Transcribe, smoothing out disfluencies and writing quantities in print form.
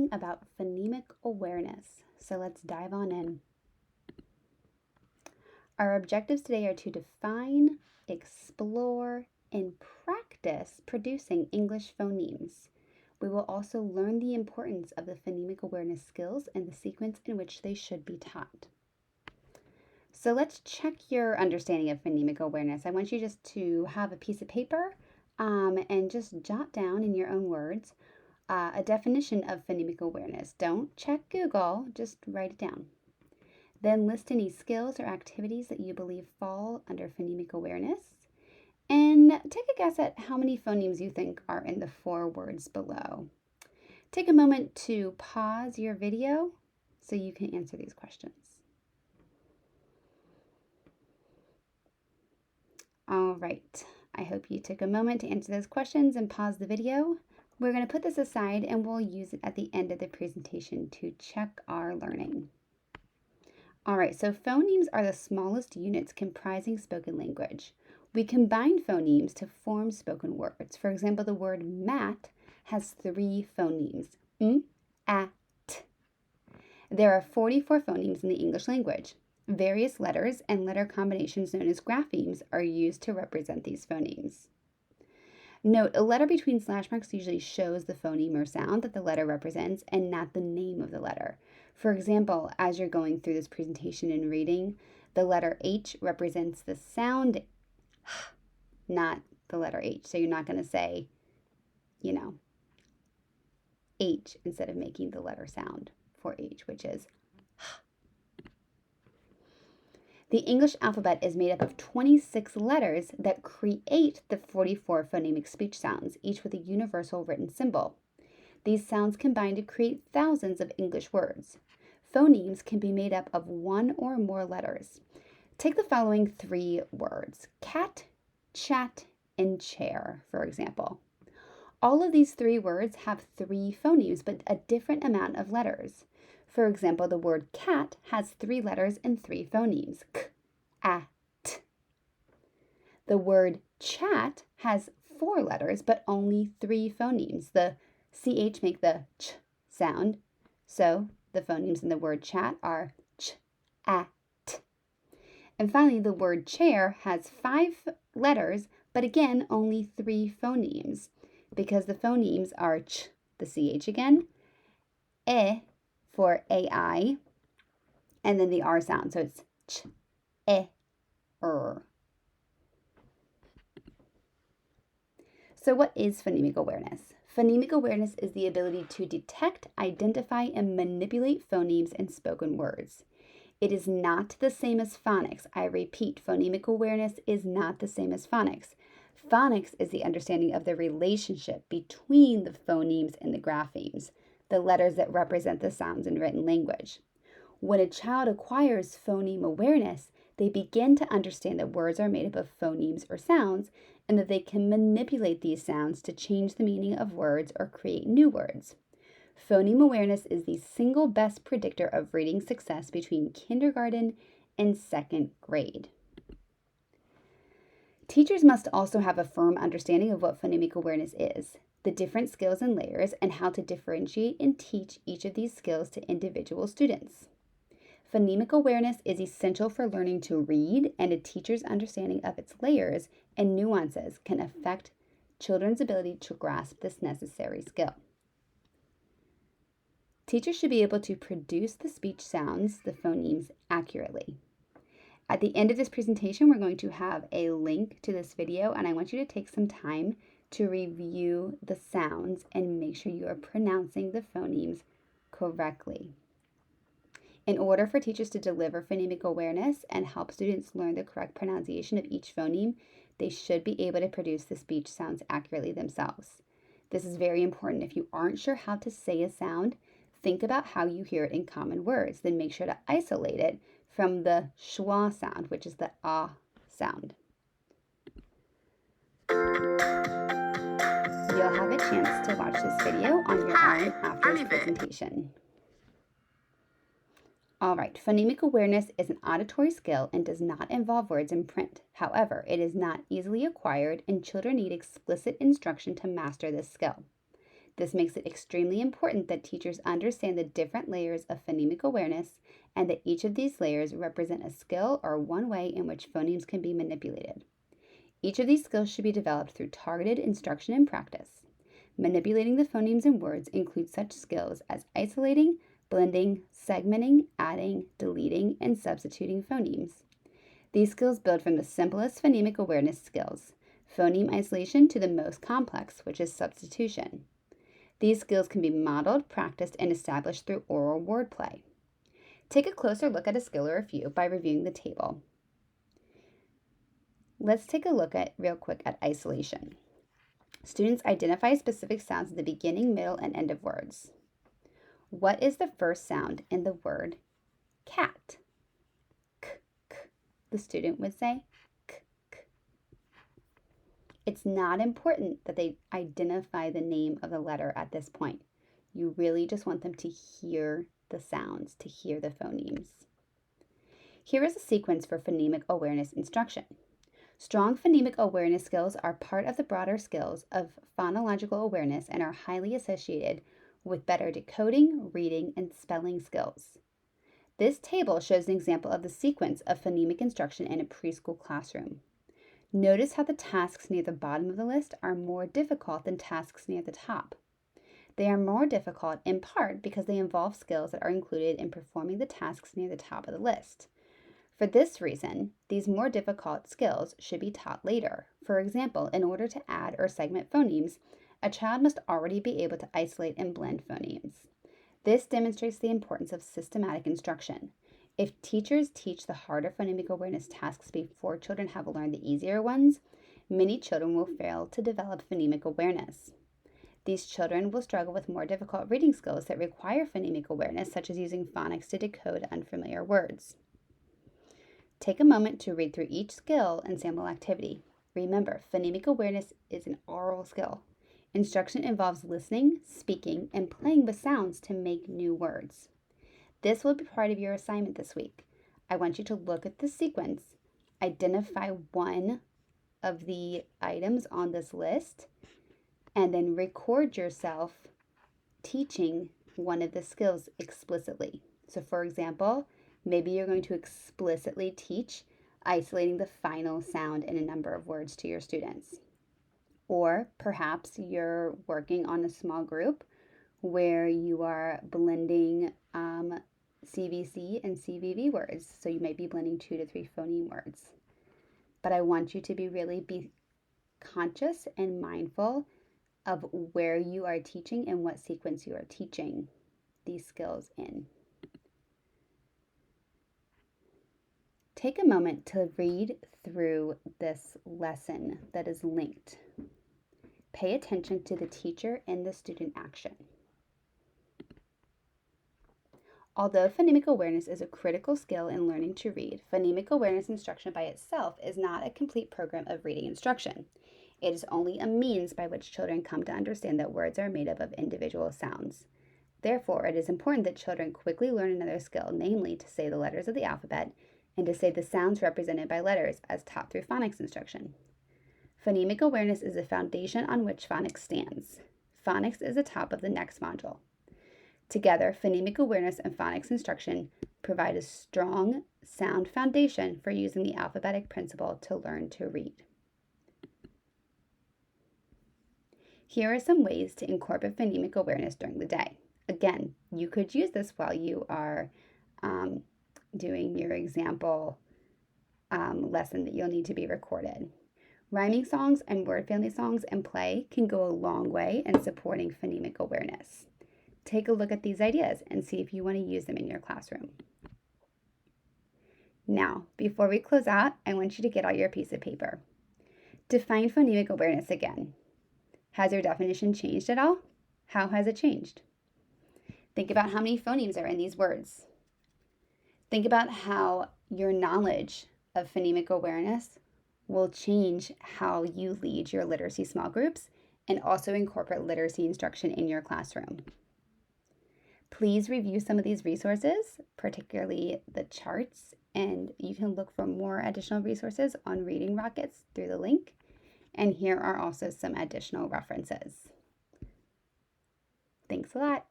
learning about phonemic awareness. So let's dive on in. Our objectives today are to define, explore, and practice producing English phonemes. We will also learn the importance of the phonemic awareness skills and the sequence in which they should be taught. So let's check your understanding of phonemic awareness. I want you just to have a piece of paper and just jot down in your own words a definition of phonemic awareness. Don't check Google, just write it down. Then list any skills or activities that you believe fall under phonemic awareness. And take a guess at how many phonemes you think are in the 4 words below. Take a moment to pause your video so you can answer these questions. All right, I hope you took a moment to answer those questions and pause the video. We're going to put this aside and we'll use it at the end of the presentation to check our learning. All right, so phonemes are the smallest units comprising spoken language. We combine phonemes to form spoken words. For example, the word mat has 3 phonemes, m, a, t. There are 44 phonemes in the English language. Various letters and letter combinations known as graphemes are used to represent these phonemes. Note, a letter between slash marks usually shows the phoneme or sound that the letter represents and not the name of the letter. For example, as you're going through this presentation and reading, the letter H represents the sound not the letter H. So you're not going to say, H instead of making the letter sound for H, which is The English alphabet is made up of 26 letters that create the 44 phonemic speech sounds, each with a universal written symbol. These sounds combine to create thousands of English words. Phonemes can be made up of 1 or more letters. Take the following 3 words: cat, chat, and chair, for example. All of these 3 words have 3 phonemes, but a different amount of letters. For example, the word cat has 3 letters and 3 phonemes, k, a, t. The word chat has 4 letters, but only 3 phonemes. The ch make the ch sound, so the phonemes in the word chat are ch, a, t. And finally, the word chair has 5 letters, but again, only 3 phonemes, because the phonemes are ch, the ch again, e for AI, and then the R sound, so it's ch, e, er. So what is phonemic awareness? Phonemic awareness is the ability to detect, identify, and manipulate phonemes in spoken words. It is not the same as phonics. I repeat, phonemic awareness is not the same as phonics. Phonics is the understanding of the relationship between the phonemes and the graphemes, the letters that represent the sounds in written language. When a child acquires phoneme awareness, they begin to understand that words are made up of phonemes or sounds, and that they can manipulate these sounds to change the meaning of words or create new words. Phoneme awareness is the single best predictor of reading success between kindergarten and 2nd grade. Teachers must also have a firm understanding of what phonemic awareness is, the different skills and layers, and how to differentiate and teach each of these skills to individual students. Phonemic awareness is essential for learning to read, and a teacher's understanding of its layers and nuances can affect children's ability to grasp this necessary skill. Teachers should be able to produce the speech sounds, the phonemes, accurately. At the end of this presentation, we're going to have a link to this video, and I want you to take some time to review the sounds and make sure you are pronouncing the phonemes correctly. In order for teachers to deliver phonemic awareness and help students learn the correct pronunciation of each phoneme, they should be able to produce the speech sounds accurately themselves. This is very important. If you aren't sure how to say a sound, think about how you hear it in common words. Then make sure to isolate it from the schwa sound, which is the ah sound. You'll have a chance to watch this video on your own after this presentation. All right, phonemic awareness is an auditory skill and does not involve words in print. However, it is not easily acquired, and children need explicit instruction to master this skill. This makes it extremely important that teachers understand the different layers of phonemic awareness and that each of these layers represent a skill or one way in which phonemes can be manipulated. Each of these skills should be developed through targeted instruction and practice. Manipulating the phonemes in words includes such skills as isolating, blending, segmenting, adding, deleting, and substituting phonemes. These skills build from the simplest phonemic awareness skills, phoneme isolation, to the most complex, which is substitution. These skills can be modeled, practiced, and established through oral wordplay. Take a closer look at a skill or a few by reviewing the table. Let's take a look real quick at isolation. Students identify specific sounds at the beginning, middle, and end of words. What is the first sound in the word cat? K, k. The student would say k, k. It's not important that they identify the name of the letter at this point. You really just want them to hear the sounds, to hear the phonemes. Here is a sequence for phonemic awareness instruction. Strong phonemic awareness skills are part of the broader skills of phonological awareness and are highly associated with better decoding, reading, and spelling skills. This table shows an example of the sequence of phonemic instruction in a preschool classroom. Notice how the tasks near the bottom of the list are more difficult than tasks near the top. They are more difficult in part because they involve skills that are included in performing the tasks near the top of the list. For this reason, these more difficult skills should be taught later. For example, in order to add or segment phonemes, a child must already be able to isolate and blend phonemes. This demonstrates the importance of systematic instruction. If teachers teach the harder phonemic awareness tasks before children have learned the easier ones, many children will fail to develop phonemic awareness. These children will struggle with more difficult reading skills that require phonemic awareness, such as using phonics to decode unfamiliar words. Take a moment to read through each skill and sample activity. Remember, phonemic awareness is an oral skill. Instruction involves listening, speaking, and playing with sounds to make new words. This will be part of your assignment this week. I want you to look at the sequence, identify one of the items on this list, and then record yourself teaching one of the skills explicitly. So for example, maybe you're going to explicitly teach isolating the final sound in a number of words to your students. Or perhaps you're working on a small group where you are blending CVC and CVV words. So you might be blending 2 to 3 phoneme words. But I want you to be conscious and mindful of where you are teaching and what sequence you are teaching these skills in. Take a moment to read through this lesson that is linked. Pay attention to the teacher and the student action. Although phonemic awareness is a critical skill in learning to read, phonemic awareness instruction by itself is not a complete program of reading instruction. It is only a means by which children come to understand that words are made up of individual sounds. Therefore, it is important that children quickly learn another skill, namely to say the letters of the alphabet and to say the sounds represented by letters as taught through phonics instruction. Phonemic awareness is the foundation on which phonics stands. Phonics is the top of the next module. Together, phonemic awareness and phonics instruction provide a strong sound foundation for using the alphabetic principle to learn to read. Here are some ways to incorporate phonemic awareness during the day. Again, you could use this while you are doing your example lesson that you'll need to be recorded. Rhyming songs and word family songs and play can go a long way in supporting phonemic awareness. Take a look at these ideas and see if you want to use them in your classroom. Now, before we close out, I want you to get out your piece of paper. Define phonemic awareness again. Has your definition changed at all? How has it changed? Think about how many phonemes are in these words. Think about how your knowledge of phonemic awareness will change how you lead your literacy small groups and also incorporate literacy instruction in your classroom. Please review some of these resources, particularly the charts, and you can look for more additional resources on Reading Rockets through the link. And here are also some additional references. Thanks a lot.